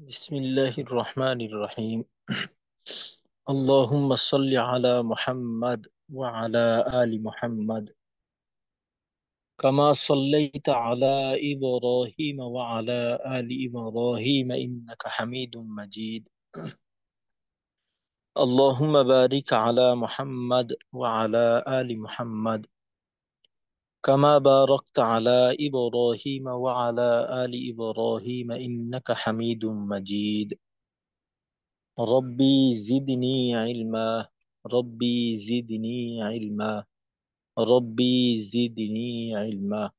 بسم الله الرحمن الرحيم. اللهم صل على محمد وعلى آل محمد كما صليت على إبراهيم وعلى آل إبراهيم إنك حميد مجيد. اللهم بارك على محمد وعلى آل محمد كما باركت على إبراهيم وعلى آل إبراهيم إنك حميد مجيد. ربي زدني علما. ربي زدني علما. ربي زدني علما.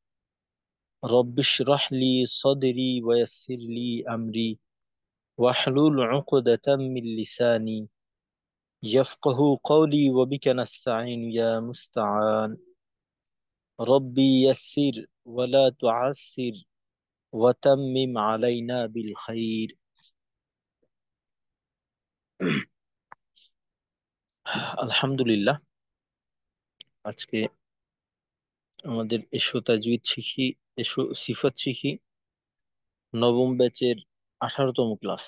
رب اشرح لي صدري ويسر لي أمري واحلل عقدة من لساني يفقه قولي وبك نستعين يا مستعان. ربي يسر ولا تعسر وتمم علينا بالخير. আলহামদুলিল্লাহ, আজকে আমাদের এসো তাজউইদ শিখি, এসো সিফাত শিখি নবম ব্যাচের 18তম ক্লাস।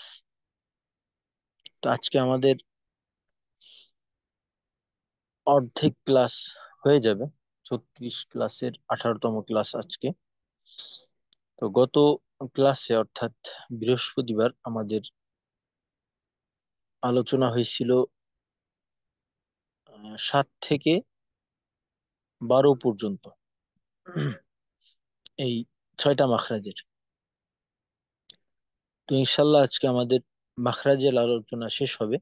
তো আজকে আমাদের অর্ধেক ক্লাস হয়ে যাবে। 36 ক্লাসের 18তম ক্লাস আজকে। তো গত ক্লাসে অর্থাৎ বৃহস্পতিবার আমাদের আলোচনা হয়েছিল 7 থেকে 12 পর্যন্ত এই 6টা মাখরাজের। তো ইনশাল্লাহ আজকে আমাদের মাখরাজের আলোচনা শেষ হবে।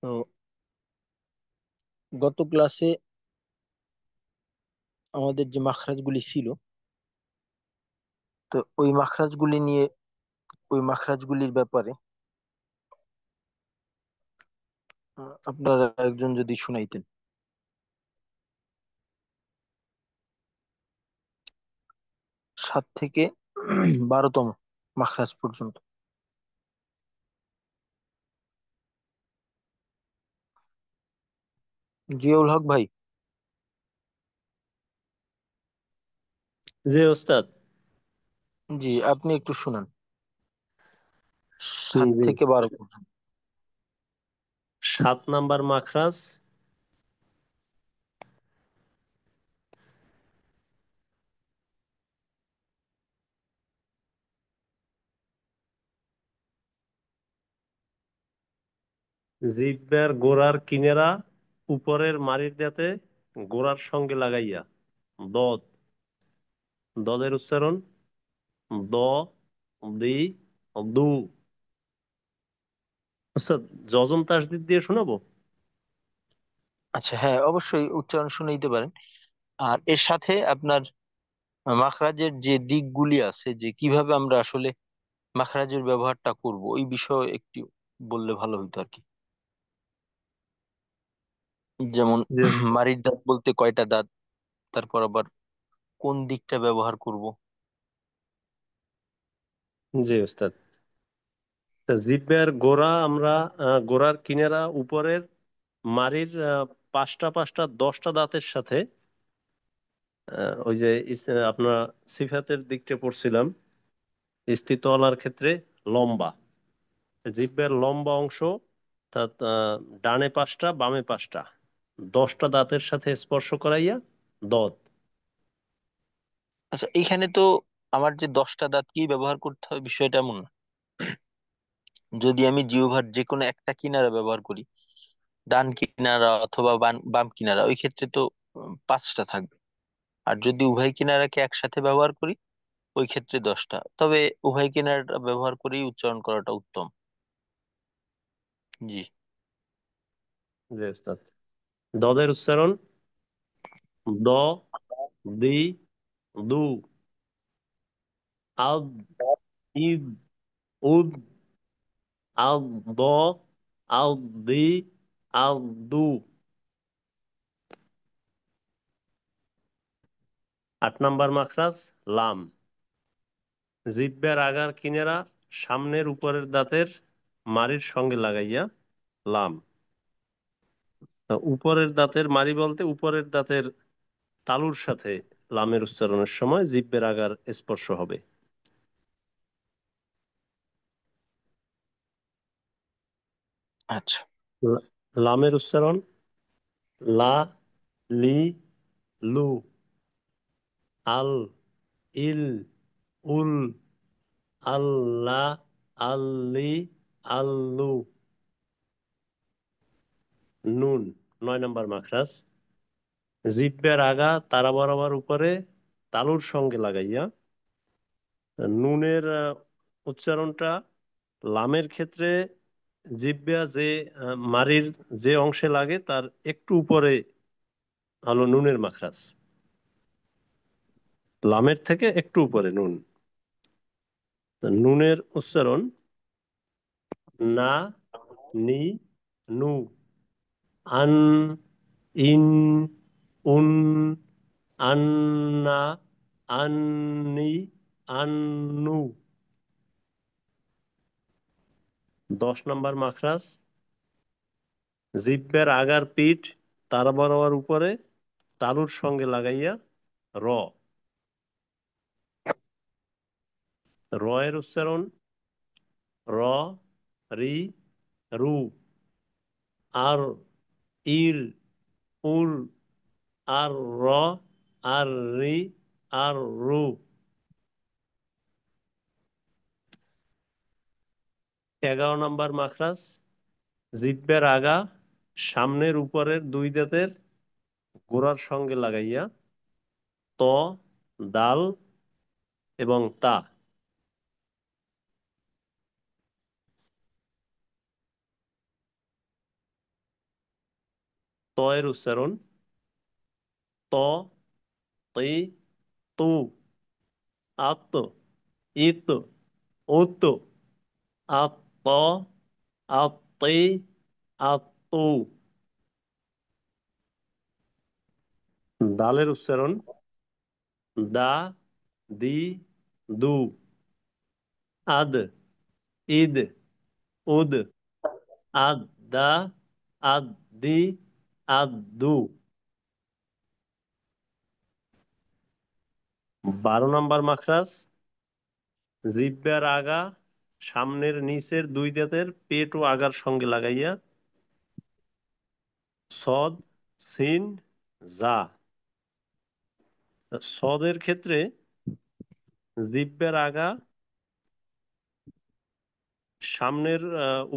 তো গত ক্লাসে আমাদের যে মাখরাজগুলি ছিল, তো ওই মাখরাজগুলির ব্যাপারে আপনারা একজন যদি শুনাইতেন। 7 থেকে 12তম মাখরাজ পর্যন্ত। জিয়াউল হক ভাই। জি ওস্তাদ। জি, আপনি একটু শুনান 7 জি, থেকে 12 পর্যন্ত। 7 নাম্বার মাখরাজ। জিহ্বার গোড়ার কিনারা উপরের মাড়ির দাঁতে গোড়ার সঙ্গে লাগাইয়া। দদ। দদের উচ্চারণ দ, দি, দু। ওস্তাদ, যজম তাসদিদ দিয়ে শোনাবো? আচ্ছা, হ্যাঁ, অবশ্যই উচ্চারণ শুনে নিতে পারেন। আর এর সাথে আপনার মাখরাজের যে দিকগুলি আছে, যে কিভাবে আমরা আসলে মাখরাজের ব্যবহারটা করব, ওই বিষয়ে একটু বললে ভালো হইতো আর কি। যেমন জি ওস্তাদ। মারির দাঁত বলতে কয়টা দাঁত, তারপর আবার কোন দিকটা ব্যবহার করব। জি ওস্তাদ। তা জিহ্বার গোড়া আমরা গোড়ার কিনারা উপরের মাড়ির পাঁচটা পাঁচটা 10টা দাঁতের সাথে ওই যে আপনার সিফাতের দিকটা পড়ছিলাম, স্থিতওয়ালার ক্ষেত্রে লম্বা। জিহ্বার লম্বা অংশ, অর্থাৎ ডানে পাঁচটা বামে পাঁচটা 10টা দাঁতের সাথে স্পর্শ করাইয়া দত। আচ্ছা, এখানে তো আমার যে 10টা দাঁত কি ব্যবহার করতে হবে বিষয়টা এমন না। যদি আমি জিহ্বার যে কোনো একটা কিনারা ব্যবহার করি, ডান কিনারা অথবা বাম কিনারা, ওই ক্ষেত্রে তো 5টা থাকবে। আর যদি উভয় কিনারাকে একসাথে ব্যবহার করি, ওই ক্ষেত্রে 10টা। তবে উভয় কিনারাটা ব্যবহার করেই উচ্চারণ করাটা উত্তম। জি। যে উস্তাদ, দদের উচ্চারণ দ, দি, দু। আদ, ইদ, উদ, আদ, দ, আদ, দি, আদ, দু। 8 নাম্বার মাখরাজ লাম। জিহ্বার আগার কিনারা সামনের উপরের দাঁতের মাড়ির সঙ্গে লাগাইয়া লাম। তা উপরের দাঁতের মাড়ি বলতে উপরের দাঁতের তালুর সাথে লামের উচ্চারণের সময় জিহ্বের আগার স্পর্শ হবে। আচ্ছা। লামের উচ্চারণ লা, লি, লু, আল, ইল, উল, আল্লাহ, আল্লি, আল্লু। নুন 9 নম্বর মাখরাজ। জিহ্বার আগা তারা বরাবর উপরে তালুর সঙ্গে লাগাইয়া। নুনের উচ্চারণটা লামের ক্ষেত্রে জিহ্বা যে মাড়ির যে অংশে লাগে তার একটু উপরে হলো নুনের মাখরাজ, লামের থেকে একটু উপরে নুন। নুনের উচ্চারণ না, নি, নু, আন, ইন, উন, আন্না, আন্নি, আন্নু। 10 নম্বর মাখরাজ। জিহ্বার আগার পিঠ তার বরাবর উপরে তালুর সঙ্গে লাগাইয়া র। র এর উচ্চারণ র, রি, রু, আর, ইর, উর, আর র, আর রি, আর রু। 11 নম্বর মাখরাজ। জিহ্বার আগা সামনের উপরের দুই দাঁতের গোড়ার সঙ্গে লাগাইয়া ত, দাল এবং তা। ত এর উচ্চারণ ত, তি, তু, আত, ইত, উত, আত, আতি, আতু। দালের উচ্চারণ দা, দি, দু, আদ, ইদ, উদ, আদা, আদি, আদু। 12 নম্বর মাখরাজ। জিহ্বার আগা সামনের নিচের দুই দাঁতের পেট ও আগার সঙ্গে লাগাইয়া সদ, সিন, জা। সদের ক্ষেত্রে জিহ্বার আগা সামনের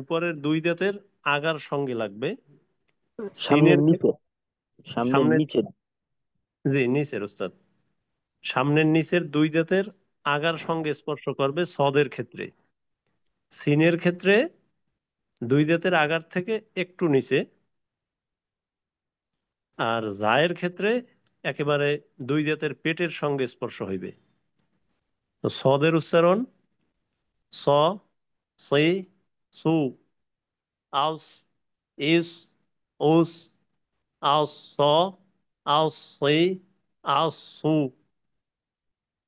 উপরের দুই দাঁতের আগার সঙ্গে লাগবে। সামনের সিনের নিচে, সামনের সামনের, নিচে। জি নিচের ওস্তাদ, সামনের নিচের দুই দাঁতের আগার সঙ্গে স্পর্শ করবে সদের ক্ষেত্রে। সিনের ক্ষেত্রে দুই দাঁতের আগার থেকে একটু নিচে। আর জায়ের ক্ষেত্রে একেবারে দুই দাঁতের পেটের সঙ্গে স্পর্শ হইবে। তো সদের উচ্চারণ স, সি, সু, আউস, ইস, উস, আউস, স, আউস, সি, আউস, সু।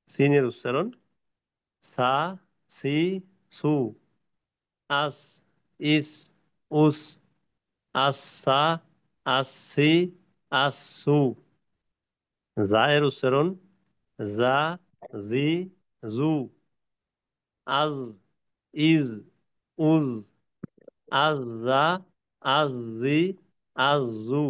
সিনের উচ্চারণ সা, সি, সু, আস, ইস, উস, আসা, আসি, আসু। জায়ের উচ্চারণ জা, জি, জু, আজ, ইজ, উজ, আজা, আজি, আজু।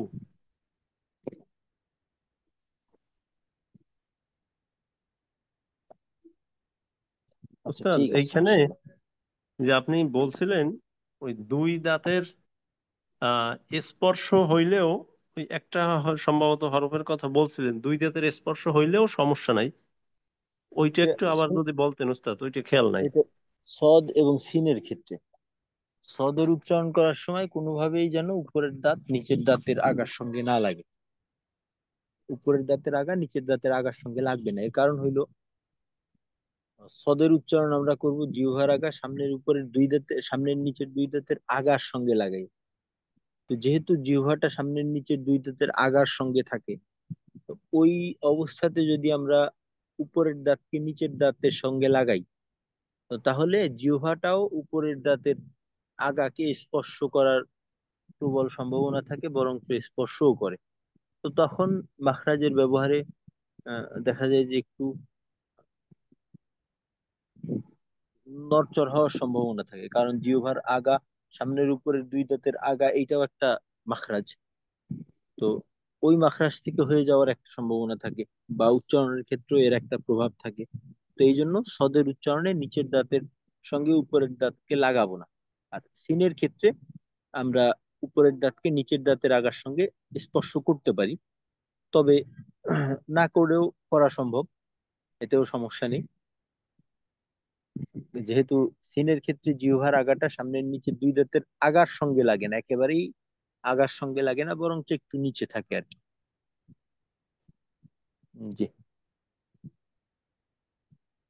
আচ্ছা, উস্তাদ ঠিক আছে, এইখানে ইনশাল্লাহ। যে আপনি বলছিলেন ওই দুই দাঁতের স্পর্শ হইলেও ওই একটা সম্ভবত হরফের কথা বলছিলেন, দুই দাঁতের স্পর্শ হইলেও সমস্যা নাই। ওইটা এটা একটু আবার যদি বলতেন উস্তাদ, ওইটা খেয়াল নাই। এটা সদ এবং সিনের ক্ষেত্রে সদের উচ্চারণ করার সময় কোনোভাবেই যেন উপরের দাঁত নিচের দাঁতের আগার সঙ্গে না লাগে। উপরের দাঁতের আগা নিচের দাঁতের আগার সঙ্গে লাগবে না। এর কারণ হইলো সদের উচ্চারণ আমরা করব জিহ্বার আগা সামনের উপরের দুই দাঁতের, সামনের নিচের দুই দাঁতের আগার সঙ্গে লাগাই। তো যেহেতু জিহ্বাটা সামনের নিচের দুই দাঁতের আগার সঙ্গে থাকে, তো ওই অবস্থাতে যদি আমরা উপরের দাঁতকে নিচের দাঁতের সঙ্গে লাগাই, তো তাহলে জিহ্বাটাও উপরের দাঁতের আগাকে স্পর্শ করার প্রবল সম্ভাবনা থাকে, বরং স্পর্শও করে। তো তখন মাখরাজের ব্যবহারে দেখা যায় যে একটু নড়চড় হওয়ার সম্ভাবনা থাকে, কারণ জিহ্বার আগা সামনের উপরের দুই দাঁতের আগা, এইটাও একটা মাখরাজ। তো ওই মাখরাজ থেকে হয়ে যাওয়ার একটা সম্ভাবনা থাকে, বা উচ্চারণের ক্ষেত্রেও এর একটা প্রভাব থাকে। তো এই জন্য সদের উচ্চারণে নিচের দাঁতের সঙ্গে উপরের দাঁতকে লাগাবো না। আর সিনের ক্ষেত্রে আমরা উপরের দাঁতকে নিচের দাঁতের আগার সঙ্গে স্পর্শ করতে পারি, তবে না করেও করা সম্ভব, এতেও সমস্যা নেই। যেহেতু সিনের ক্ষেত্রে জিহ্বার আগাটা সামনের নিচে দুই দাঁতের আগার সঙ্গে লাগে না, একেবারেই আগার সঙ্গে লাগে না, বরং একটু নিচে থাকে আর কি। জি।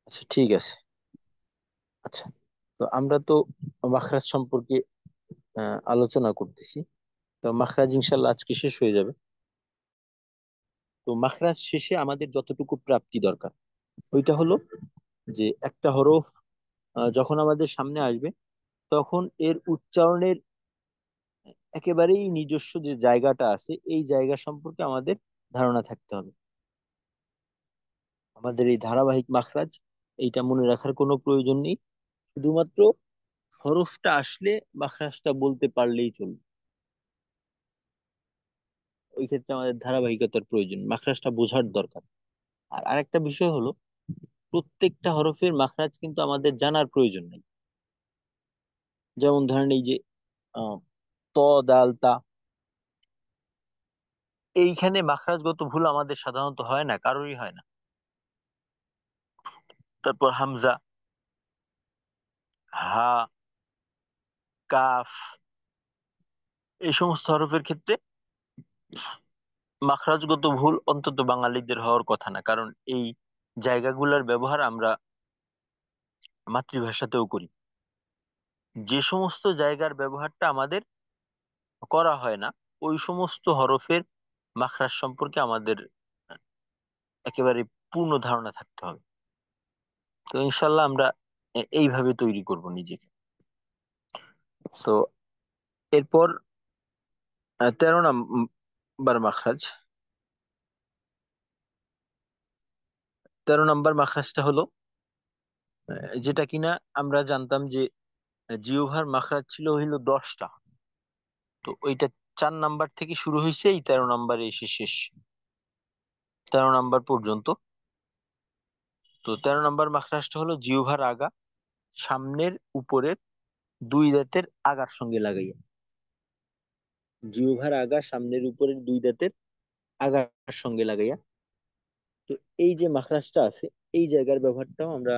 আচ্ছা, ঠিক আছে। আচ্ছা, তো আমরা তো মাখরাজ সম্পর্কে আলোচনা করতেছি। তো মাখরাজ ইনশাল্লাহ আজকে শেষ হয়ে যাবে। তো মাখরাজ শেষে আমাদের যতটুকু প্রাপ্তি দরকার ওইটা হলো যে একটা হরফ যখন আমাদের সামনে আসবে, তখন এর উচ্চারণের একেবারেই নিজস্ব যে জায়গাটা আছে, এই জায়গা সম্পর্কে আমাদের ধারণা থাকতে হবে। আমাদের এই ধারাবাহিক মাখরাজ, এইটা মনে রাখার কোনো প্রয়োজন নেই। শুধুমাত্র হরফটা আসলে মাখরাজটা বলতে পারলেই চলবে। ওই ক্ষেত্রে আমাদের ধারাবাহিকতার প্রয়োজন, মাখরাজটা বোঝার দরকার। আর আরেকটা বিষয় হলো, প্রত্যেকটা হরফের মাখরাজ কিন্তু আমাদের জানার প্রয়োজন নেই। যেমন ধরেন এই যে আহ, ত, দাল, তা, এইখানে মাখরাজগত ভুল আমাদের সাধারণত হয় না, কারোরই হয় না। তারপর হামজা, হা, কাফ, এই সমস্ত হরফের ক্ষেত্রে মাখরাজগত ভুল অন্তত বাঙালিদের হওয়ার কথা না, কারণ এই জায়গাগুলোর ব্যবহার আমরা মাতৃভাষাতেও করি। যে সমস্ত জায়গার ব্যবহারটা আমাদের করা হয় না, ওই সমস্ত হরফের মাখরাজ সম্পর্কে আমাদের একেবারে পূর্ণ ধারণা থাকতে হবে। তো ইনশাল্লাহ আমরা এইভাবে তৈরি করব নিজেকে। তো এরপর 13 নম্বর মাখরাজ। 13 নম্বর মাখরাজটা হলো যেটা কিনা আমরা জানতাম যে জিহ্বার মাখরাজ ছিল হইলো 10টা। তো ওইটা 4 নাম্বার থেকে শুরু হয়েছে, এই 13 নম্বরে এসে শেষ, 13 নম্বর পর্যন্ত। তো 13 নম্বর মাখরাজটা হলো জিহ্বার আগা সামনের উপরের দুই দাঁতের আগার সঙ্গে লাগাইয়া। জিহ্বার আগা সামনের উপরের দুই দাঁতের আগার সঙ্গে লাগাইয়া। তো এই যে মাখরাজটা আছে, এই জায়গার ব্যবহারটাও আমরা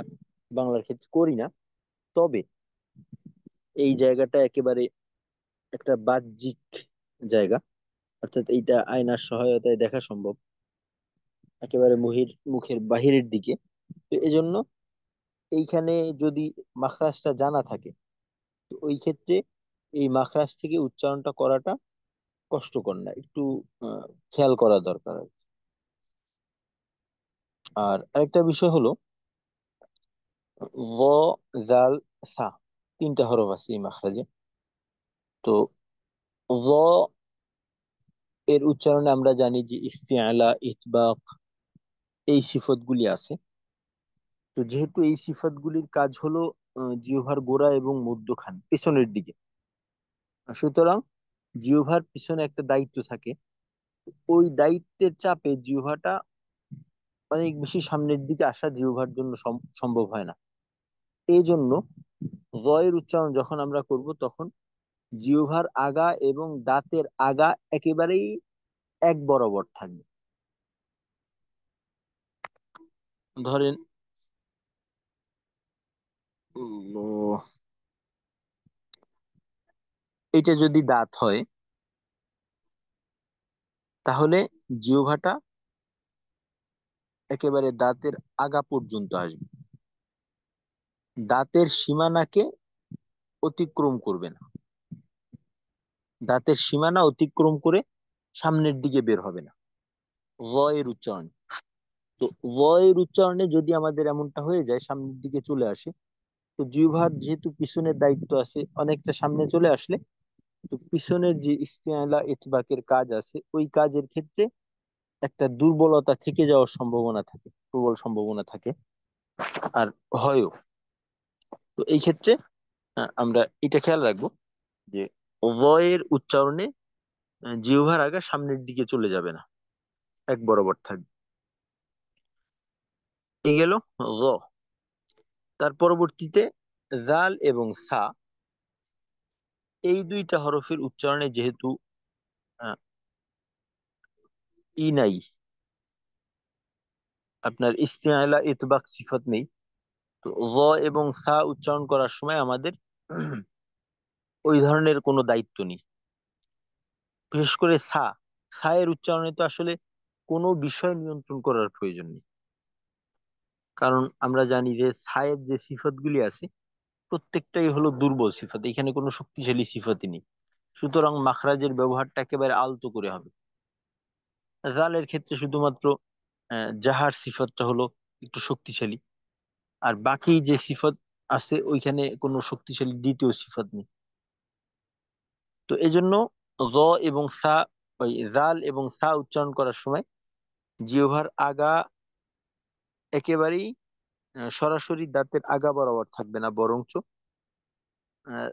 বাংলার ক্ষেত্রে করি না। তবে এই জায়গাটা একেবারে একটা বাহ্যিক জায়গা, অর্থাৎ এইটা আয়নার সহায়তায় দেখা সম্ভব, একেবারে মুখের বাহিরের দিকে। তো এজন্য এইখানে যদি মাখরাজটা জানা থাকে, তো ওই ক্ষেত্রে এই মাখরাজ থেকে উচ্চারণটা করাটা কষ্টকর না, একটু আহ, খেয়াল করা দরকার আর কি। আর আরেকটা বিষয় হলো, ল, জাল, সা, 3টা হরফ আছে এই মাখরাজে। তো ল এর উচ্চারণে আমরা জানি যে ইস্তিআলা, ইতবাক, এই সিফতগুলি আছে। তো যেহেতু এই সিফাতগুলির কাজ হলো জিহ্বার গোড়া এবং মধ্যখান পেছনের দিকে, সুতরাং জিহ্বার পিছনে একটা দায়িত্ব থাকে। ওই দায়িত্বের চাপে জিহ্বাটা অনেক বেশি সামনের দিকে আসা জিহ্বার জন্য সম্ভব হয় না। এই জন্য র এর উচ্চারণ যখন আমরা করব, তখন জিহ্বার আগা এবং দাঁতের আগা একেবারেই এক বরাবর থাকবে। ধরেন উম, এটা যদি দাঁত হয়, তাহলে জিহ্বাটা একেবারে দাঁতের আগা পর্যন্ত আসবে, দাঁতের সীমানাকে অতিক্রম করবে না, দাঁতের সীমানা অতিক্রম করে সামনের দিকে বের হবে না ল এর উচ্চারণ। তো ল এর উচ্চারণে যদি আমাদের এমনটা হয়ে যায়, সামনের দিকে চলে আসে, তো জিহ্বার যেহেতু পিছনের দায়িত্ব আছে, অনেকটা সামনে চলে আসলে, তো পিছনের যে ইস্তিআলা ইতবাকের কাজ আছে, ওই কাজের ক্ষেত্রে একটা দুর্বলতা থেকে যাওয়ার সম্ভাবনা থাকে, প্রবল সম্ভাবনা থাকে। আর হয়ও। তো এই ক্ষেত্রে আমরা এটা খেয়াল রাখবো যে ল এর উচ্চারণে জিহ্বার আগা সামনের দিকে চলে যাবে না, এক বরাবর থাকবে। এই গেল ল। তার পরবর্তীতে জাল এবং সা, এই দুইটা হরফের উচ্চারণে যেহেতু আহ, ই নাই, আপনার ইস্তিআলা ইতবাক সিফাত নেই, তো ল এবং সা উচ্চারণ করার সময় আমাদের ওই ধরনের কোনো দায়িত্ব নেই। বিশেষ করে সা, সা এর উচ্চারণে তো আসলে কোনো বিষয় নিয়ন্ত্রণ করার প্রয়োজন নেই। কারণ আমরা জানি যে সায়ের যে সিফাত গুলি আছে প্রত্যেকটাই হলো দুর্বল সিফাত, এখানে কোনো শক্তিশালী সিফাতই নেই। সুতরাং মাখরাজের ব্যবহারটা একেবারে আলতো করে হবে। জালের ক্ষেত্রে শুধুমাত্র জাহার সিফাতটা হলো একটু শক্তিশালী, আর বাকি যে সিফাত আছে ওইখানে কোনো শক্তিশালী দ্বিতীয় সিফাত নেই। তো এই জন্য জ এবং সা, ওই জাল এবং সা উচ্চারণ করার সময় জিহ্বার আগা একেবারেই সরাসরি দাঁতের আগা বরাবর থাকবে না, বরঞ্চ আহ,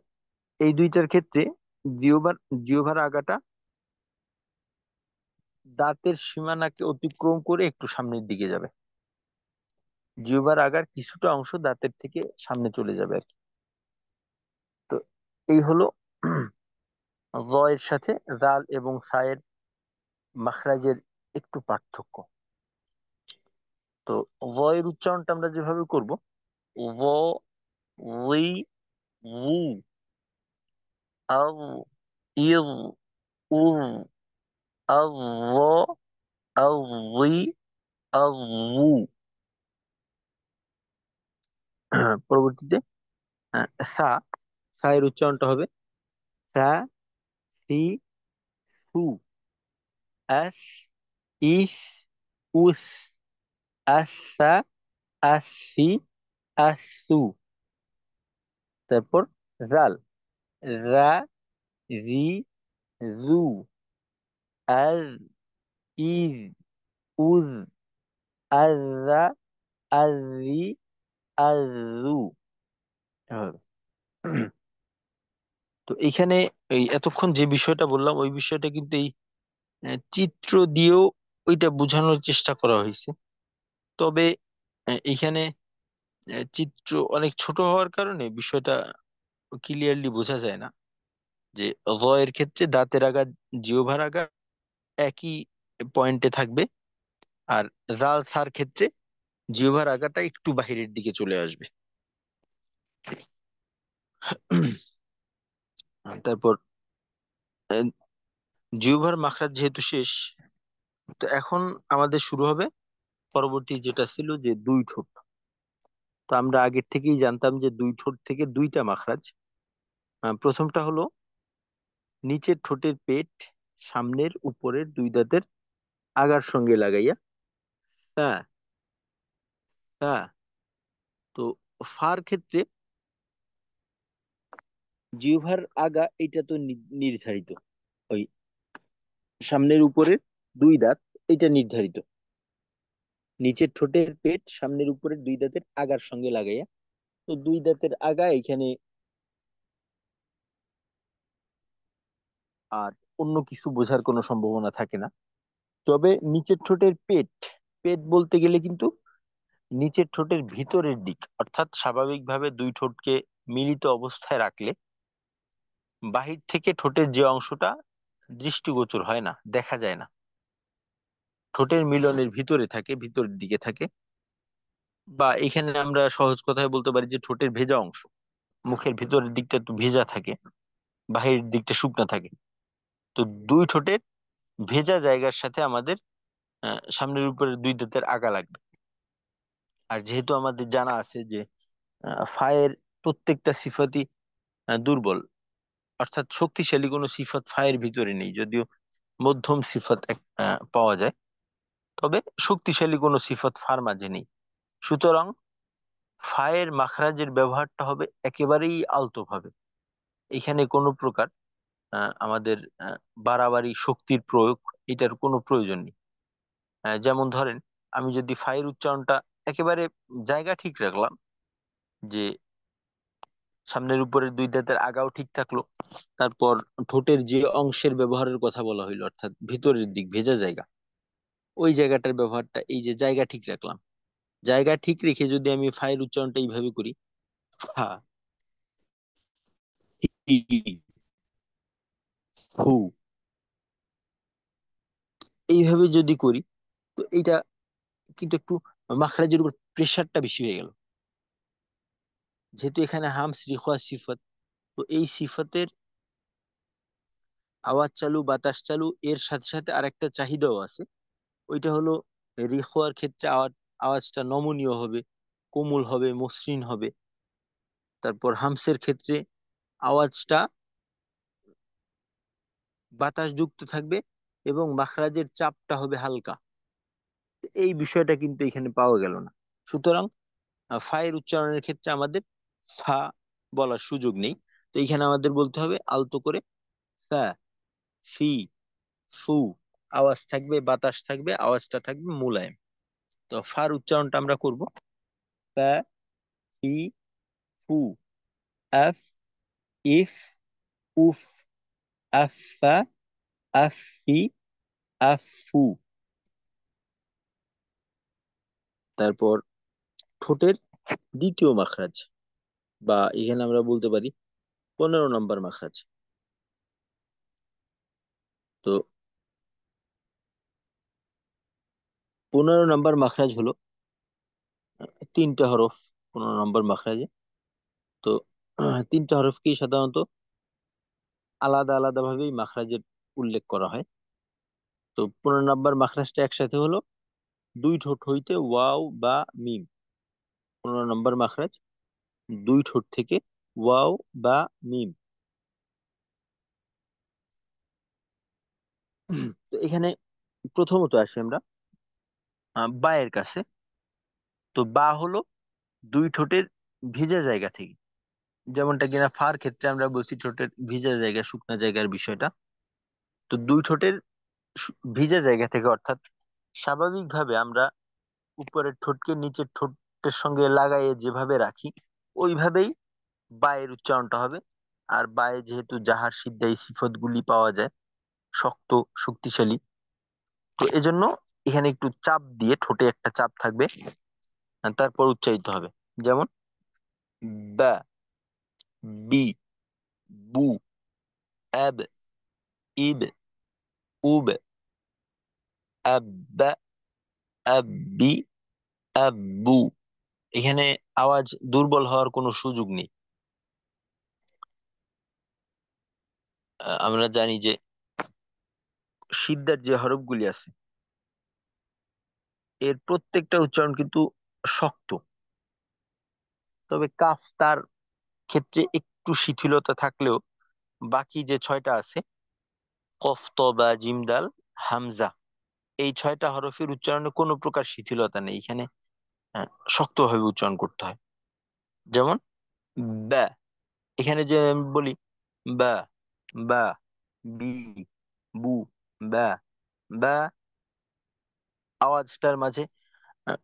এই দুইটার ক্ষেত্রে জিহ্বার জিহ্বার আগাটা দাঁতের সীমানাকে অতিক্রম করে একটু সামনের দিকে যাবে। জিহ্বার আগার কিছুটা অংশ দাঁতের থেকে সামনে চলে যাবে আর কি। তো এই হলো জ এর সাথে জাল এবং সায়ের মাখরাজের একটু পার্থক্য। তো ভ এর উচ্চারণটা আমরা যেভাবে করব, ভ, ই, উ, আও, ইউ, উ, আও, আও, ই, আও, উ। পরবর্তীতে সা, সা এর উচ্চারণটা হবে সা, সি, সু, আস, ইস, উস, আসা, আসি, আসু। তারপর জাল, রা, রি, জু, আজ, ইজ, উজ, আজা, আজি, আজু। এভাবে। তো এখানে এই এতক্ষণ যে বিষয়টা বললাম ওই বিষয়টা কিন্তু এই চিত্র দিয়েও ওইটা বোঝানোর চেষ্টা করা হয়েছে। তবে এখানে চিত্র অনেক ছোট হওয়ার কারণে বিষয়টা ক্লিয়ারলি বোঝা যায় না। যে র এর ক্ষেত্রে দাঁতের আগা জিহ্বার আগা একই পয়েন্টে থাকবে, আর জাল সার ক্ষেত্রে জিহ্বার আগাটা একটু বাহিরের দিকে চলে আসবে। তারপর আহ, জিহ্বার মাখরাজ যেহেতু শেষ, তো এখন আমাদের শুরু হবে পরবর্তী যেটা ছিল যে দুই ঠোঁট। তো আমরা আগের থেকেই জানতাম যে দুই ঠোঁট থেকে দুইটা মাখরাজ। প্রথমটা হলো নিচের ঠোঁটের পেট সামনের উপরের দুই দাঁতের আগার সঙ্গে লাগাইয়া, হ্যাঁ, হ্যাঁ। তো ফার ক্ষেত্রে জিহ্বার আগা এটা তো নির্ধারিত, ওই সামনের উপরের দুই দাঁত, এটা নির্ধারিত। নিচের ঠোঁটের পেট সামনের উপরের দুই দাঁতের আগার সঙ্গে লাগাইয়া, তো দুই দাঁতের আগা এখানে, আর অন্য কিছু বোঝার কোনো সম্ভাবনা থাকে না। তবে নিচের ঠোঁটের পেট, পেট বলতে গেলে কিন্তু নিচের ঠোঁটের ভিতরের দিক, অর্থাৎ স্বাভাবিকভাবে দুই ঠোঁটকে মিলিত অবস্থায় রাখলে বাহির থেকে ঠোঁটের যে অংশটা দৃষ্টিগোচর হয় না, দেখা যায় না, ঠোঁটের মিলনের ভিতরে থাকে, ভিতরের দিকে থাকে, বা এখানে আমরা সহজ কথায় বলতে পারি যে ঠোঁটের ভেজা অংশ, মুখের ভিতরের দিকটা একটু ভেজা থাকে, বাহিরের দিকটা শুকনা থাকে। তো দুই ঠোঁটের ভেজা জায়গার সাথে আমাদের সামনের উপরের দুই দাঁতের আগা লাগবে। আর যেহেতু আমাদের জানা আছে যে ফায়ের প্রত্যেকটা সিফাতই দুর্বল, অর্থাৎ শক্তিশালী কোনো সিফাত ফায়ের ভিতরে নেই, যদিও মধ্যম সিফাত পাওয়া যায়, তবে শক্তিশালী কোনো সিফাত ফার মাঝে নেই। সুতরাং ফায়ের মাখরাজের ব্যবহারটা হবে একেবারেই আলতো ভাবে। এখানে কোনো প্রকার আমাদের বাড়াবাড়ি শক্তির প্রয়োগ, এটার কোনো প্রয়োজন নেই। যেমন ধরেন, আমি যদি ফায়ের উচ্চারণটা একেবারে জায়গা ঠিক রাখলাম, যে সামনের উপরের দুই দাঁতের আগাও ঠিক থাকলো। তারপর ঠোঁটের যে অংশের ব্যবহারের কথা বলা হইলো, অর্থাৎ ভিতরের দিক, ভেজা জায়গা, ওই জায়গাটার ব্যবহারটা, এই যে জায়গা ঠিক রাখলাম, জায়গা ঠিক রেখে যদি আমি ফায়ের উচ্চারণটা এইভাবে করি, ফা, ই, ফু, এইভাবে যদি করি, তো এইটা কিন্তু একটু মাখরাজের উপর প্রেসারটা বেশি হয়ে গেল। যেহেতু এখানে হামস, রিখা, সিফাত, তো এই সিফাতের আওয়াজ চালু, বাতাস চালু, এর সাথে সাথে আরেকটা চাহিদাও আছে। ওইটা হলো রিখোয়ার ক্ষেত্রে আওয়াজটা নমনীয় হবে, কোমল হবে, মসৃণ হবে। তারপর হামসের ক্ষেত্রে আওয়াজটা বাতাস যুক্ত থাকবে এবং মাখরাজের চাপটা হবে হালকা। এই বিষয়টা কিন্তু এখানে পাওয়া গেল না। সুতরাং ফায়ের উচ্চারণের ক্ষেত্রে আমাদের ফা বলার সুযোগ নেই। তো এখানে আমাদের বলতে হবে আলতো করে ফা, ফি, ফু, আওয়াজ থাকবে, বাতাস থাকবে, আওয়াজটা থাকবে মোলায়েম। তো ফার উচ্চারণটা আমরা করব ফা, ফি, ফু, আফ, ইফ, উফ, আফা, আফি, আফু। তারপর ঠোঁটের দ্বিতীয় মাখরাজ, বা এখানে আমরা বলতে পারি 15 নম্বর মাখরাজ। তো 15 নম্বর মাখরাজ হলো তিনটা হরফ 15 নম্বর মাখরাজে। তো তিনটা হরফকেই সাধারণত আলাদা আলাদা ভাবেই মাখরাজের উল্লেখ করা হয়। তো 15 নম্বর মাখরাজটা একসাথে হলো দুই ঠোঁট হইতে ওয়াও বা মিম। 15 নম্বর মাখরাজ দুই ঠোঁট থেকে ওয়াও বা মিম। তো এখানে প্রথমত আসি আমরা বা এর কাছে। তো বা হলো দুই ঠোঁটের ভিজা জায়গা থেকে, যেমনটা কিনা ফার ক্ষেত্রে আমরা বলছি ঠোঁটের ভিজা জায়গা, শুকনা জায়গার বিষয়টা। তো দুই ঠোঁটের ভিজা জায়গা থেকে, অর্থাৎ স্বাভাবিকভাবে আমরা উপরের ঠোঁটকে নিচের ঠোঁটের সঙ্গে লাগাইয়ে যেভাবে রাখি, ওইভাবেই বায়ের উচ্চারণটা হবে। আর বায়ে যেহেতু জাহার সিদ্ধা এই সিফত গুলি পাওয়া যায়, শক্ত, শক্তিশালী, তো এজন্য এখানে একটু চাপ দিয়ে ঠোঁটে একটা চাপ থাকবে, আর তারপর উচ্চারিত হবে। যেমন বা, বি, বু, আব, ইব, উব, আব্বা, আব্বি, আব্বু। এখানে আওয়াজ দুর্বল হওয়ার কোনো সুযোগ নেই। আমরা জানি যে সিদ্ধার যে হরফগুলি আছে, এর প্রত্যেকটা উচ্চারণ কিন্তু শক্ত। তবে কাফ তার ক্ষেত্রে একটু শিথিলতা থাকলেও বাকি যে ছয়টা আছে, কফ, ত, বা, জিম, দাল, হামজা, এই ছয়টা হরফের উচ্চারণে কোনো প্রকার শিথিলতা নেই এখানে। শক্তভাবে উচ্চারণ করতে হয়। যেমন বা, এখানে যে আমি বলি বা, বা, বি, বু, বা, বা, আওয়াজটার মাঝে আহ,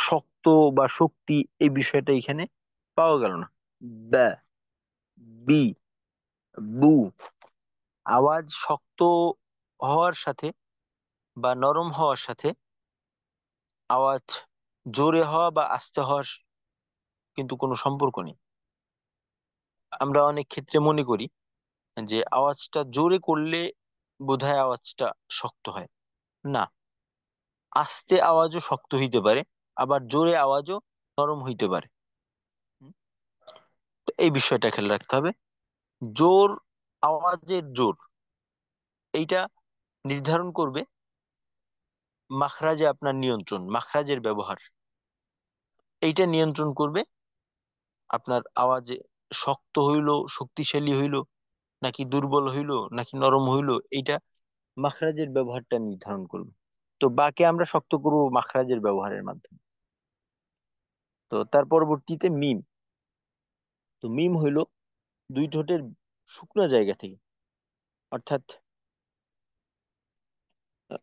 শক্ত বা শক্তি, এই বিষয়টা এখানে পাওয়া গেল না। বা, বি, বু, আওয়াজ শক্ত হওয়ার সাথে বা নরম হওয়ার সাথে আওয়াজ জোরে হওয়া বা আস্তে হওয়ার কিন্তু কোনো সম্পর্ক নেই। আমরা অনেক ক্ষেত্রে মনে করি যে আওয়াজটা জোরে করলে বোধহয় আওয়াজটা শক্ত হয়। না, আস্তে আওয়াজও শক্ত হইতে পারে, আবার জোরে আওয়াজও নরম হইতে পারে। হুম? তো এই বিষয়টা খেয়াল রাখতে হবে। জোর, আওয়াজের জোর, এইটা নির্ধারণ করবে মাখরাজে আপনার নিয়ন্ত্রণ, মাখরাজের ব্যবহার, এইটা নিয়ন্ত্রণ করবে আপনার আওয়াজে শক্ত হইলো, শক্তিশালী হইলো, নাকি দুর্বল হইলো, নাকি নরম হইলো, এইটা মাখরাজের ব্যবহারটা নির্ধারণ করবে। তো বাকে আমরা শক্ত করবো মাখরাজের ব্যবহারের মাধ্যমে। তো তার পরবর্তীতে মিম। তো মিম হইলো দুই ঠোঁটের শুকনো জায়গা থেকে, অর্থাৎ আহ,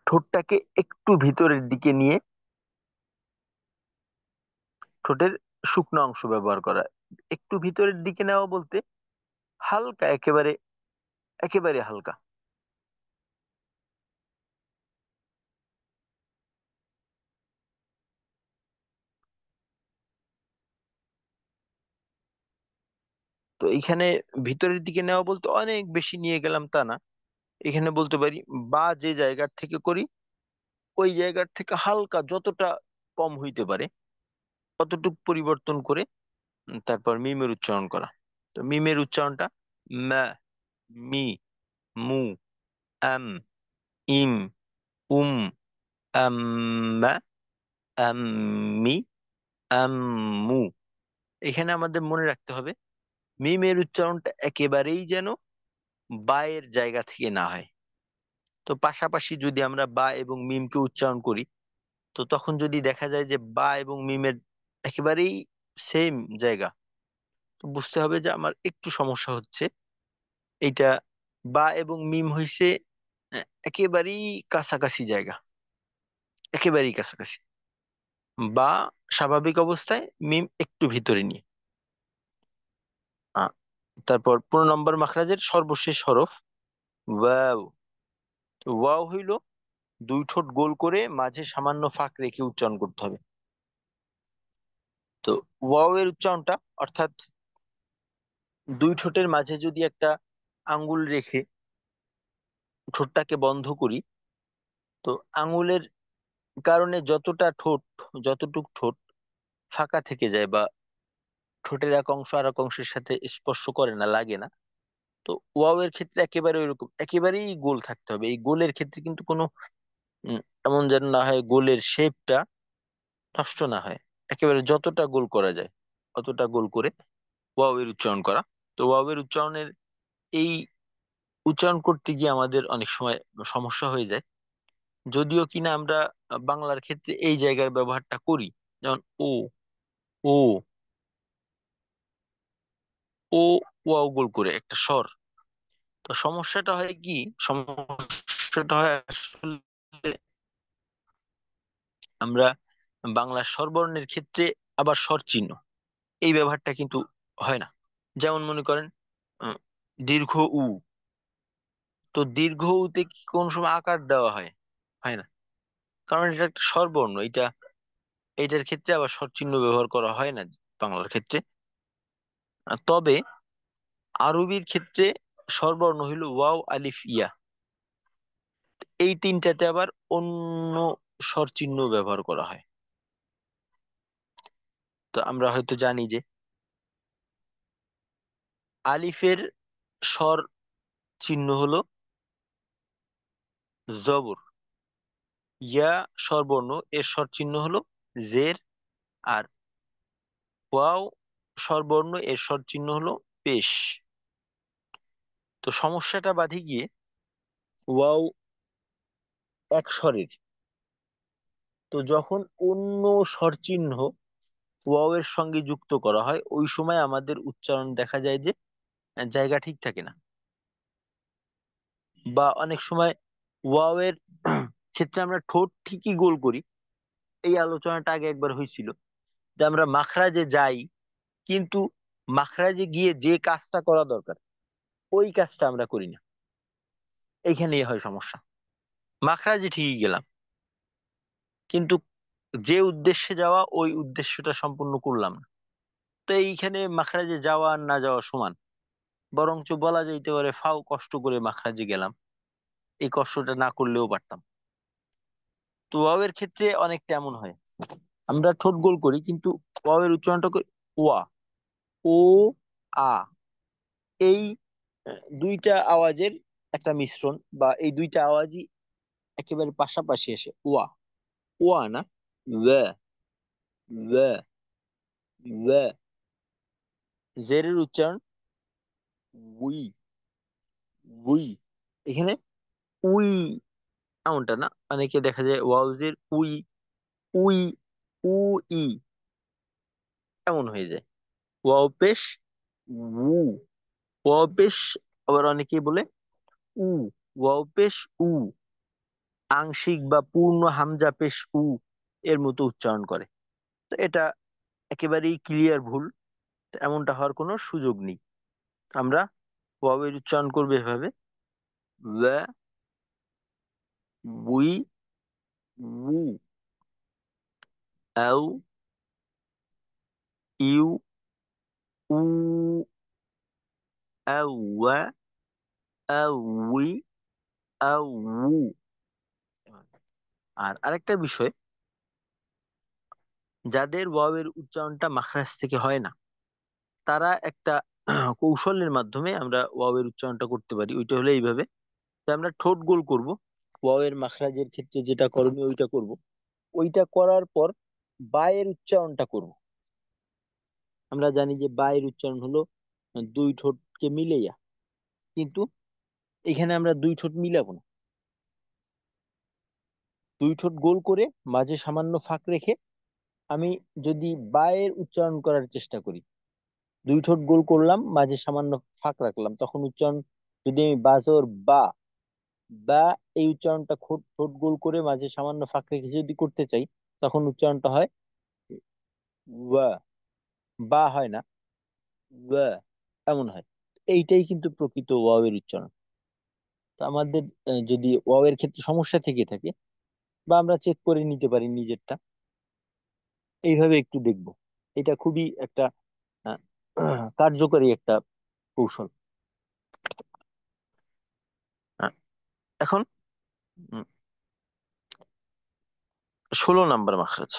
ঠোঁটটাকে একটু ভিতরের দিকে নিয়ে ঠোঁটের শুকনো অংশ ব্যবহার করা। একটু ভিতরের দিকে নেওয়া বলতে হালকা, একেবারে একেবারে হালকা। তো এখানে ভিতরের দিকে নেওয়া বলতে অনেক বেশি নিয়ে গেলাম তা না। এখানে বলতে পারি বা যে জায়গার থেকে করি ওই জায়গার থেকে হালকা যতটা কম হইতে পারে অতটুকু পরিবর্তন করে তারপর মিমের উচ্চারণ করা। তো মিমের উচ্চারণটা মা, মি, মু, আম, ইম, উম, আম্মা, আম্মি, আম্মু। এখানে আমাদের মনে রাখতে হবে মিমের উচ্চারণটা একেবারেই যেন বায়ের জায়গা থেকে না হয়। তো পাশাপাশি যদি আমরা বা এবং মিমকে উচ্চারণ করি, তো তখন যদি দেখা যায় যে বা এবং মিমের একেবারেই সেম জায়গা, তো বুঝতে হবে যে আমার একটু সমস্যা হচ্ছে। এইটা বা এবং মিম হইছে একেবারেই কাছাকাছি জায়গা, একেবারেই কাছাকাছি। বা স্বাভাবিক অবস্থায়, মিম একটু ভিতরে নিয়ে। আহ, তারপর 15 নম্বর মাখরাজের সর্বশেষ হরফ ওয়াও। তো ওয়াও হইল দুই ঠোঁট গোল করে মাঝে সামান্য ফাঁক রেখে উচ্চারণ করতে হবে। তো ওয়াও এর উচ্চারণটা, অর্থাৎ দুই ঠোঁটের মাঝে যদি একটা আঙ্গুল রেখে ঠোঁটটাকে বন্ধ করি, তো আঙ্গুলের কারণে যতটুক ঠোঁট ফাঁকা থেকে যায় বা ঠোঁটের এক অংশ আর এক অংশের সাথে স্পর্শ করে না, লাগে না। তো ওয়াও এর ক্ষেত্রে একেবারে ওইরকম একেবারেই গোল থাকতে হবে। এই গোলের ক্ষেত্রে কিন্তু কোনো উম, এমন যেন না হয় গোলের শেপটা নষ্ট না হয়। একেবারে যতটা গোল করা যায় অতটা গোল করে ওয়াও এর উচ্চারণ করা। তো ওয়াও এর উচ্চারণের এই উচ্চারণ করতে গিয়ে আমাদের অনেক সময় সমস্যা হয়ে যায়, যদিও কিনা আমরা বাংলার ক্ষেত্রে এই জায়গার ব্যবহারটা করি। যেমন ও, ও, ও, ওয়াও গোল করে একটা স্বর। তো সমস্যাটা হয় কি, সমস্যাটা হয় আসলে আমরা বাংলা স্বরবর্ণের ক্ষেত্রে আবার স্বর চিহ্ন এই ব্যবহারটা কিন্তু হয় না। যেমন মনে করেন উম, দীর্ঘ উ। তো দীর্ঘ উতে কি কোন সময় আকার দেওয়া হয়? হয় না, কারণ এটা একটা স্বরবর্ণ। এইটার ক্ষেত্রে আবার স্বর চিহ্ন ব্যবহার করা হয় না বাংলার ক্ষেত্রে। তবে আরবির ক্ষেত্রে স্বরবর্ণ হইল ওয়াও, আলিফ, ইয়া। এই তিনটাতে আবার অন্য স্বর চিহ্ন ব্যবহার করা হয়। তো আমরা হয়তো জানি যে আলিফের স্বর চিহ্ন হলো জবর, ইয়া স্বরবর্ণ এর স্বর চিহ্ন হলো জের, আর ওয়াও স্বরবর্ণ এর স্বর চিহ্ন হলো পেশ। তো সমস্যাটা বাধে গিয়ে ওয়াও এক স্বরের। তো যখন অন্য স্বর চিহ্ন ওয়াও এর সঙ্গে যুক্ত করা হয় ওই সময় আমাদের উচ্চারণ দেখা যায় যে জায়গা ঠিক থাকে না। বা অনেক সময় ওয়াও এর ক্ষেত্রে আমরা ঠোঁট ঠিকই গোল করি। এই আলোচনাটা আগে একবার হয়েছিল যে আমরা মাখরাজে যাই, কিন্তু মাখরাজে গিয়ে যে কাজটা করা দরকার ওই কাজটা আমরা করি না। এইখানেই হয় সমস্যা। মাখরাজে ঠিকই গেলাম, কিন্তু যে উদ্দেশ্যে যাওয়া ওই উদ্দেশ্যটা সম্পূর্ণ করলাম না। তো এইখানে মাখরাজে যাওয়া আর না যাওয়া সমান। বরঞ্চ বলা যাইতে পারে ফাও কষ্ট করে মাখরাজে গেলাম, এই কষ্টটা না করলেও পারতাম। তো ওয়াও এর ক্ষেত্রে অনেকটা এমন হয়, আমরা ঠোঁট গোল করি কিন্তু ওয়াও এর উচ্চারণটা করি ওয়া, ও, আ। এই দুইটা আওয়াজের একটা মিশ্রণ, বা এই দুইটা আওয়াজই একেবারে পাশাপাশি আসে ওয়া। ওয়া না, ওয়া, ওয়া, ওয়া। জেরের উচ্চারণ উই, উই। এখানে উই এমনটা না, অনেকে দেখা যায় ওয়াউজের উই, উই, উ, ই এমন হয়ে যায়। ওয়াও পেশ উ, ওয়াও পেশ। আবার অনেকেই বলে উ, ওয়াও পেশ উ, আংশিক বা পূর্ণ হামজা পেশ উ এর মতো উচ্চারণ করে। তো এটা একেবারেই ক্লিয়ার ভুল। তো এমনটা হওয়ার কোনো সুযোগ নেই। আমরা ওয়াবের উচ্চারণ করবো এভাবে: ওয়া, উই, উ, আউ, ইউ, উ, আওয়া, আউই, আউ। আর আরেকটা বিষয়, যাদের ওয়াবের উচ্চারণটা মাখরাজ থেকে হয় না, তারা একটা কৌশলের মাধ্যমে আমরা ওয়াবের উচ্চারণটা করতে পারি। ওইটা হলো এইভাবে যে আমরা ঠোঁট গোল করব। ওয়াবের মাখরাজের ক্ষেত্রে যেটা করণীয় ওইটা করব। ওইটা করার পর বায়ের উচ্চারণটা করব। আমরা জানি যে বায়ের উচ্চারণ হলো দুই ঠোঁটকে মিলাইয়া, কিন্তু এখানে আমরা দুই ঠোঁট মিলাবো না। দুই ঠোঁট গোল করে মাঝে সামান্য ফাঁক রেখে আমি যদি বায়ের উচ্চারণ করার চেষ্টা করি, দুই ঠোঁট গোল করলাম, মাঝে সামান্য ফাঁক রাখলাম, তখন উচ্চারণ যদি আমি বাজর বা, বা এই উচ্চারণটা ঠোঁট ঠোঁট গোল করে মাঝে সামান্য ফাঁক রেখে যদি করতে চাই, তখন উচ্চারণটা হয় ওয়া। বা হয় না, ওয়া এমন হয়। এইটাই কিন্তু প্রকৃত ওয়াওয়ের উচ্চারণ। তো আমাদের যদি ওয়াওয়ের ক্ষেত্রে সমস্যা থেকে থাকে, বা আমরা চেক করে নিতে পারি নিজেরটা, এইভাবে একটু দেখবো। এটা খুবই একটা আহ, কার্যকরী একটা কৌশল। আহ, এখন উম, 16 নাম্বার মাখরাজ।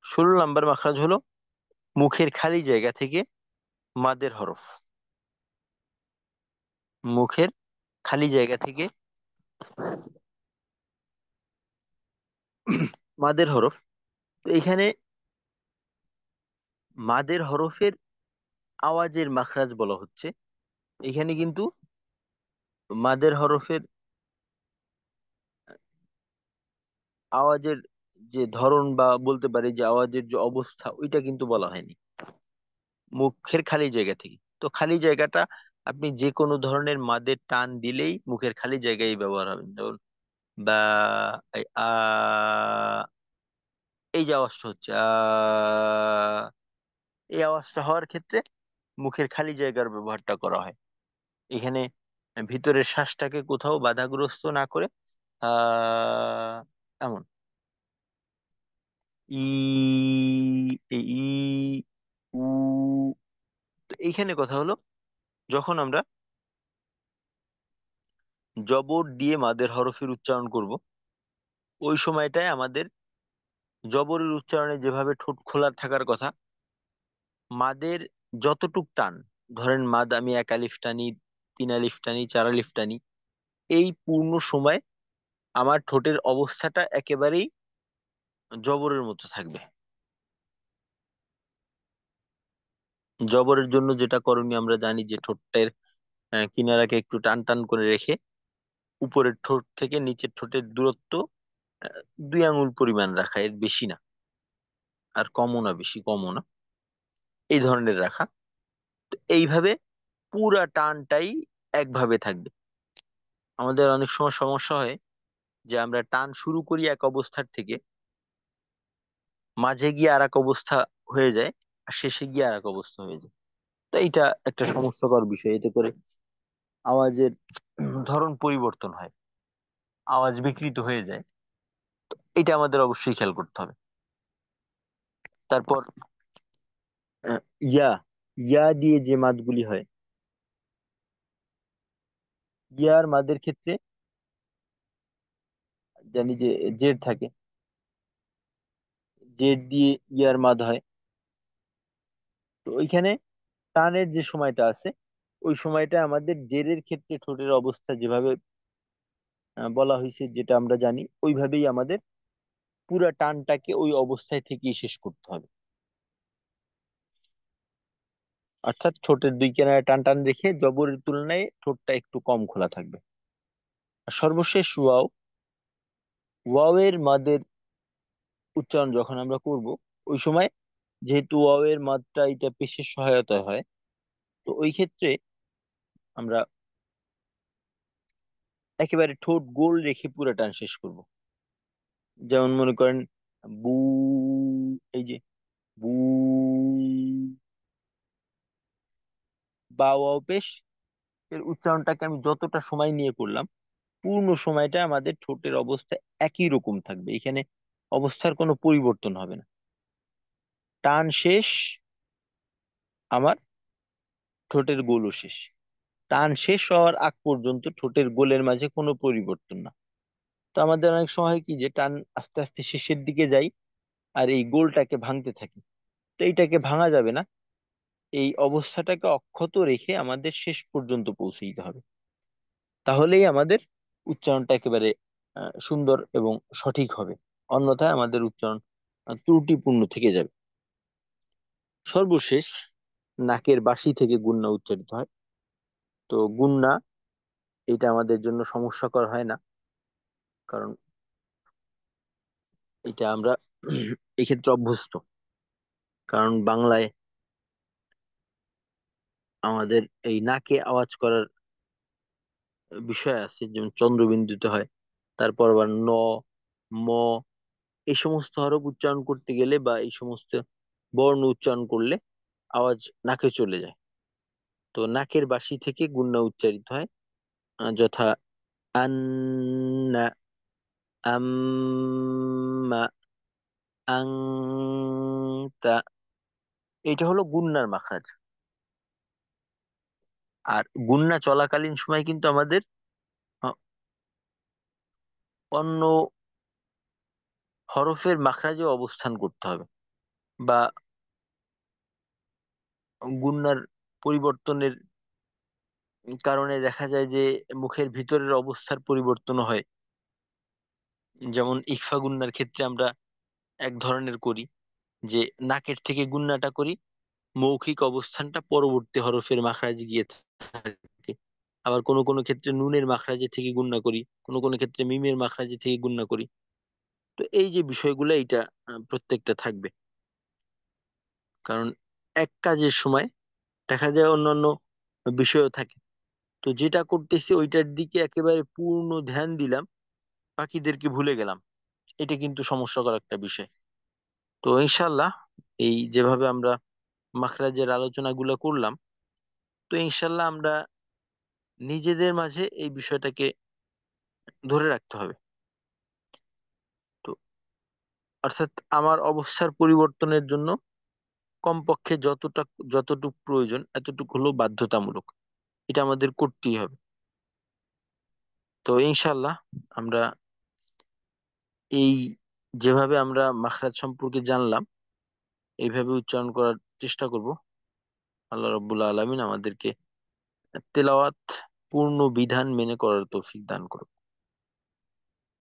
16 নাম্বার মাখরাজ হলো মুখের খালি জায়গা থেকে মাদের হরফ। মুখের খালি জায়গা থেকে মাদের হরফ। তো এখানে মাদের হরফের আওয়াজের মাখরাজ বলা হচ্ছে। এখানে কিন্তু মাদের হরফের আওয়াজের যে ধরন, বা বলতে পারি যে আওয়াজের যে অবস্থা, ওইটা কিন্তু বলা হয়নি। মুখের খালি জায়গা থেকে, তো খালি জায়গাটা আপনি যে কোনো ধরনের মাদের টান দিলেই মুখের খালি জায়গায় ব্যবহার হবে। যেমন বা, এই এই যে আওয়াজটা হচ্ছে এই আওয়াজটা হওয়ার ক্ষেত্রে মুখের খালি জায়গার ব্যবহারটা করা হয়। এখানে ভিতরের শ্বাসটাকে কোথাও বাধাগ্রস্ত না করে আহ এমন ই, এই উ। তো এইখানে কথা হলো, যখন আমরা জবর দিয়ে মাদের হরফের উচ্চারণ করব, ওই সময়টায় আমাদের জবরের উচ্চারণে যেভাবে ঠোঁট খোলা থাকার কথা, মাদের যতটুক টান, ধরেন মাদ আমি এক আলিফ টানি, তিন আলিফ টানি, চার আলিফ টানি, এই পূর্ণ সময় আমার ঠোঁটের অবস্থাটা একেবারেই জবরের মতো থাকবে। জবরের জন্য যেটা করণীয় আমরা জানি যে ঠোঁটের কিনারাকে একটু টান টান করে রেখে উপরের ঠোঁট থেকে নিচের ঠোঁটের দূরত্ব আহ, 2 আঙ্গুল পরিমাণ রাখা, এর বেশি না, আর কমও না, বেশি কমও না, এই ধরনের রাখা। তো এইভাবে পুরা টানটাই একভাবে থাকবে। আমাদের অনেক সময় সমস্যা হয় যে আমরা টান শুরু করি এক অবস্থার থেকে, মাঝে গিয়ে আর এক অবস্থা হয়ে যায়, আর শেষে গিয়ে আর এক অবস্থা হয়ে যায়। তো এইটা একটা সমস্যাকর বিষয়। এতে করে আওয়াজের ধরন পরিবর্তন হয়, আওয়াজ বিকৃত হয়ে যায়। এটা আমাদের অবশ্যই খেয়াল করতে হবে। তারপর আহ, ইয়া, ইয়া দিয়ে যে মাদগুলি হয়, ইয়ার মাদের ক্ষেত্রে জানি যে জেড থাকে, জেড দিয়ে ইয়ার মাদ হয়। তো ওইখানে টানের যে সময়টা আছে, ওই সময়টা আমাদের জেরের ক্ষেত্রে ঠোঁটের অবস্থা যেভাবে বলা হয়েছে, যেটা আমরা জানি, ওইভাবেই আমাদের পুরা টানটাকে ওই অবস্থায় থেকেই শেষ করতে হবে। অর্থাৎ ঠোঁটের দুই কিনারে টান টান রেখে জবরের তুলনায় ঠোঁটটা একটু কম খোলা থাকবে। আর সর্বশেষ ওয়াও। ওয়াও এর মাদের উচ্চারণ যখন আমরা করব, ওই সময় যেহেতু ওয়াও এর মাদটা এটা পেশের সহায়তা হয়, তো ওই ক্ষেত্রে আমরা একেবারে ঠোঁট গোল রেখে পুরো টান শেষ করব। যেমন মনে করেন বু, এই যে বু, বা ওয়াও পেশ এর উচ্চারণটাকে আমি যতটা সময় নিয়ে করলাম, পূর্ণ সময়টা আমাদের ঠোঁটের অবস্থা একই রকম থাকবে, এখানে অবস্থার কোনো পরিবর্তন হবে না। টান শেষ আমার, ঠোঁটের গোলও শেষ। টান শেষ হওয়ার আগ পর্যন্ত ঠোঁটের গোলের মাঝে কোনো পরিবর্তন না। তো আমাদের অনেক সময় হয় কি যে টান আস্তে আস্তে শেষের দিকে যাই, আর এই গোলটাকে ভাঙতে থাকি। তো এইটাকে ভাঙা যাবে না, এই অবস্থাটাকে অক্ষত রেখে আমাদের শেষ পর্যন্ত পৌঁছে দিতে হবে। তাহলেই আমাদের উচ্চারণটা একেবারে সুন্দর এবং সঠিক হবে। অন্যথায় আমাদের উচ্চারণ ত্রুটিপূর্ণ থেকে যাবে। সর্বশেষ, নাকের বাসি থেকে গুণনা উচ্চারিত হয়। তো গুণনা এটা আমাদের জন্য সমস্যাকর হয় না, কারণ এটা আমরা এক্ষেত্রে অভ্যস্ত। কারণ বাংলায় আমাদের এই নাকে আওয়াজ করার বিষয় আছে, যেমন চন্দ্রবিন্দুতে হয়, তারপর আবার ন, ম, এই সমস্ত হরফ উচ্চারণ করতে গেলে বা এই সমস্ত বর্ণ উচ্চারণ করলে আওয়াজ নাকে চলে যায়। তো নাকের বাসি থেকে গুণনা উচ্চারিত হয়, যথা আন্না, আম্মা, আংতা। এটা হলো গুণনার মাখরাজ। আর গুণনা চলাকালীন সময় কিন্তু আমাদের আহ, অন্য হরফের মাখরাজে অবস্থান করতে হবে, বা গুণনার পরিবর্তনের কারণে দেখা যায় যে মুখের ভিতরের অবস্থার পরিবর্তন হয়। যেমন ইকফা গুণনার ক্ষেত্রে আমরা এক ধরনের করি, যে নাকের থেকে গুণনাটা করি, মৌখিক অবস্থানটা পরবর্তী হরফের মাখরাজে গিয়ে থাকে। আবার কোনো কোনো ক্ষেত্রে নুনের মাখরাজে থেকে গুণনা করি, কোনো কোনো ক্ষেত্রে মিমের মাখরাজে থেকে গুণনা করি। তো এই যে বিষয়গুলো, এইটা প্রত্যেকটা থাকবে। কারণ এক কাজের সময় দেখা যায় অন্যান্য বিষয়ও থাকে। তো যেটা করতেছি ওইটার দিকে একেবারে পূর্ণ ধ্যান দিলাম, বাকিদেরকে ভুলে গেলাম, এটা কিন্তু সমস্যাকর একটা বিষয়। তো ইনশাল্লাহ, এই যেভাবে আমরা মাখরাজের আলোচনাগুলো করলাম, তো ইনশাল্লাহ আমরা নিজেদের মাঝে এই বিষয়টাকে ধরে রাখতে হবে। তো অর্থাৎ আমার অবস্থার পরিবর্তনের জন্য কমপক্ষে যতটুকু প্রয়োজন এতটুকু হলো বাধ্যতামূলক, এটা আমাদের করতেই হবে। তো ইনশাল্লাহ আমরা এই যেভাবে আমরা মাখরাজ সম্পর্কে জানলাম, এইভাবে উচ্চারণ করার চেষ্টা করব। আল্লাহ রাব্বুল আলামিন আমাদেরকে তেলাওয়াত পূর্ণ বিধান মেনে করার তৌফিক দান করুন।